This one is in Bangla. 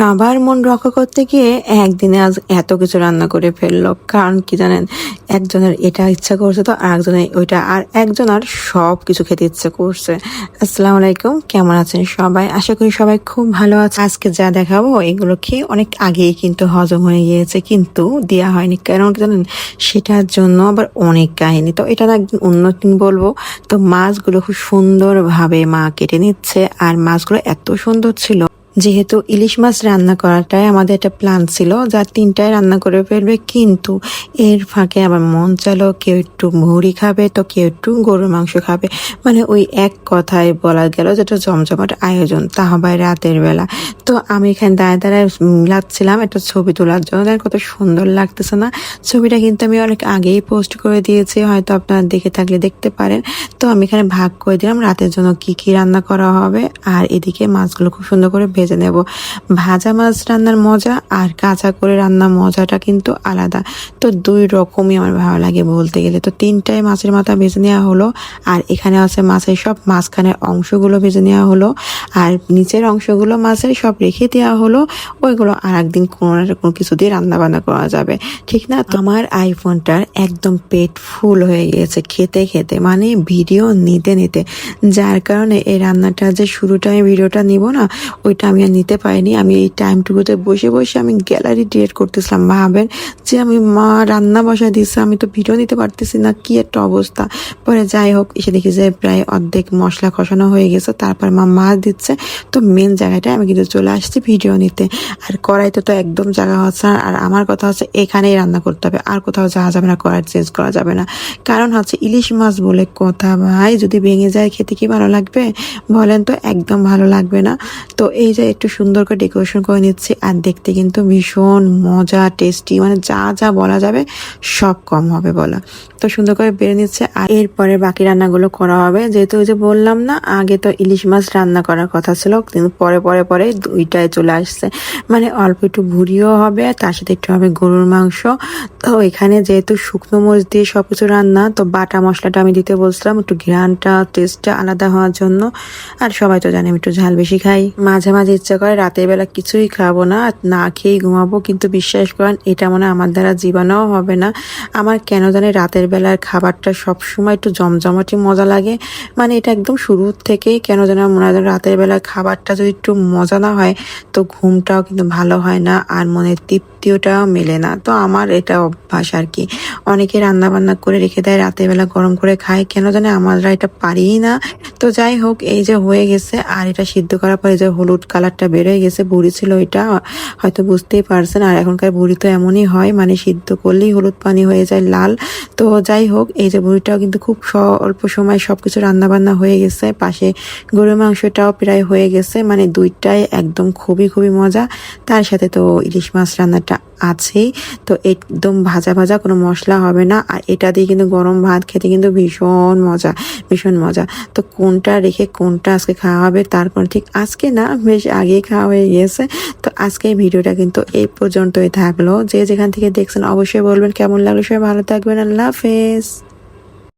সবার মন রক্ষা করতে গিয়ে একদিনে আজ এত কিছু রান্না করে ফেললো। কারণ কি জানেন, একজনের এটা ইচ্ছা করছে তো আরেকজনের ওইটা, আর একজনের সব কিছু খেতে ইচ্ছে করছে। আসসালামু আলাইকুম, কেমন আছেন সবাই? আশা করি সবাই খুব ভালো আছে। আজকে যা দেখাবো এগুলো খেয়ে অনেক আগেই কিন্তু হজম হয়ে গিয়েছে, কিন্তু দেওয়া হয়নি। কারণ কি জানেন, সেটার জন্য আবার অনেক কাহিনী। তো এটা না একদিন অন্যদিন বলবো। তো মাছগুলো খুব সুন্দরভাবে মা কেটে নিচ্ছে, আর মাছগুলো এত সুন্দর ছিল। যেহেতু ইলিশ মাছ রান্না করাটাই আমাদের একটা প্ল্যান ছিল, যা তিনটায় রান্না করে ফেলবে, কিন্তু এর ফাঁকে আবার মন চাইলো কেউ একটু মুড়ি খাবে, তো কেউ একটু গরুর মাংস খাবে। মানে ওই এক কথায় বলা গেল যেটা জমজমাট আয়োজন, তা হবে রাতের বেলা। তো আমি এখানে দাঁড়ায় দাঁড়ায় মিলাচ্ছিলাম একটা ছবি তোলার জন্য। দেখেন কত সুন্দর লাগতেছে না? ছবিটা কিন্তু আমি অনেক আগেই পোস্ট করে দিয়েছি, হয়তো আপনারা দেখে থাকলে দেখতে পারেন। তো আমি এখানে ভাগ করে দিলাম রাতের জন্য কি কি রান্না করা হবে, আর এদিকে মাছগুলো খুব সুন্দর করে ভেজে নেব। ভাজা মাছ রান্নার মজা আর কাঁচা করে রান্নার মজাটা কিন্তু আলাদা। তো দুই রকমই আমার ভালো লাগে বলতে গেলে। তো তিনটায় মাছের মাথা ভেজে নেওয়া হলো, আর এখানে আছে মাছের সব মাঝখানের অংশগুলো ভেজে নেওয়া হলো, আর নিচের অংশগুলো মাছের সব রেখে দেওয়া হলো। ওইগুলো আর একদিন কোনো না কোনো কিছু দিয়ে রান্না বান্না করা যাবে, ঠিক না? তো আমার আইফোনটার একদম পেট ফুল হয়ে গিয়েছে খেতে খেতে, মানে ভিডিও নিতে নিতে, যার কারণে এই রান্নাটা যে শুরুটা আমি ভিডিওটা নিব না, ওইটা আমি আর নিতে পারিনি। আমি এই টাইমটুকুতে বসে বসে আমি গ্যালারি ডিলিট করতেছিলাম। ভাবেন যে আমি মা রান্না বসায় দিচ্ছে, আমি তো ভিডিও নিতে পারতেছি না, কি একটা অবস্থা। পরে যাই হোক, এসে দেখি যে প্রায় অর্ধেক মশলা কষানো হয়ে গেছে, তারপর মা মাছ দিচ্ছে। তো মেন জায়গাটায় আমি কিন্তু চলে আসছি ভিডিও নিতে। আর কড়াইতে তো একদম জায়গা হচ্ছে না। আর আমার কথা হচ্ছে এখানেই রান্না করতে হবে, আর কোথাও যাওয়া যাবে না, কড়াই চেঞ্জ করা যাবে না। কারণ হচ্ছে ইলিশ মাছ বলে কথা ভাই, যদি ভেঙে যায় খেতে কি ভালো লাগবে বলেন? তো একদম ভালো লাগবে না। তো এই যে একটু সুন্দর করে ডেকোরেশন করে নিচ্ছি, আর দেখতে কিন্তু ভীষণ মজা, টেস্টি, মানে যা যা বলা যাবে সব কম হবে বলা। তো সুন্দর করে বেড়ে নিচ্ছে, আর এরপরে বাকি রান্নাগুলো করা হবে। যেহেতু ওই যে বললাম না, আগে তো ইলিশ মাছ রান্না করার কথা ছিল, কিন্তু পরে পরে পরে দুইটায় চলে আসছে। মানে অল্প একটু ভুড়িও হবে, তার সাথে একটু হবে গরুর মাংস। তো এখানে যেহেতু শুকনো মরিচ দিয়ে সবকিছু রান্না, তো বাটা মশলাটা আমি দিতে বলছিলাম একটু ঘ্রাণটা, টেস্টটা আলাদা হওয়ার জন্য। আর সবাই তো জানে আমি একটু ঝাল বেশি খাই। মাঝে মাঝে ইচ্ছা করে রাতের বেলা কিছুই খাবো না, না খেয়েই ঘুমাবো, কিন্তু বিশ্বাস করেন এটা মনে হয় আমার দ্বারা জীবাণুও হবে না। আমার কেন জানি রাতের বেলার খাবারটা সবসময় একটু জমজমাটি মজা লাগে। মানে এটা একদম শুরু থেকেই কেন যেন মনে হয় রাতের বেলার খাবারটা যদি একটু মজা না হয়, তো ঘুমটাও কিন্তু ভালো হয় না, আর মনের তৃপ্তিওটাও মেলে না। তো আমার এটা অভ্যাস আর কি। অনেকে রান্না বান্না করে রেখে দেয়, রাতের বেলা গরম করে খায়, কেন জানে আমরা এটা পারিই না। তো যাই হোক, এই যে হয়ে গেছে, আর এটা সিদ্ধ করার পরে যে হলুদ কালারটা বের হয়ে গেছে, বুড়ি ছিল এটা, হয়তো বুঝতেই পারছেন। আর এখনকার বুড়ি তো এমনই হয়, মানে সিদ্ধ করলেই হলুদ পানি হয়ে যায় লাল। তো যাই হোক, এই যে বুড়িটাও কিন্তু খুব অল্প সময় সবকিছু রান্না বান্না হয়ে গেছে। পাশে গরুর মাংসটাও প্রায় হয়ে গেছে, মানে দুইটাই একদম খুবই খুবই মজা। তার সাথে তো ইলিশ মাছ রান্নাটা আছেই। তো একদম ভাজা ভাজা, কোনো মশলা হবে না, আর এটা দিয়ে কিন্তু গরম ভাত খেতে কিন্তু ভীষণ মজা, ভীষণ মজা। তো কোনটা রেখে কোনটা আজকে খাওয়া হবে, তারপর ঠিক আজকে না, বেশ আগেই খাওয়া হয়ে গিয়েছে। তো আজকে এই ভিডিওটা কিন্তু এই পর্যন্তই থাকলো। যে যেখান থেকে দেখছেন অবশ্যই বলবেন কেমন লাগলো। সবাই ভালো থাকবেন, আল্লাহ হাফেজ।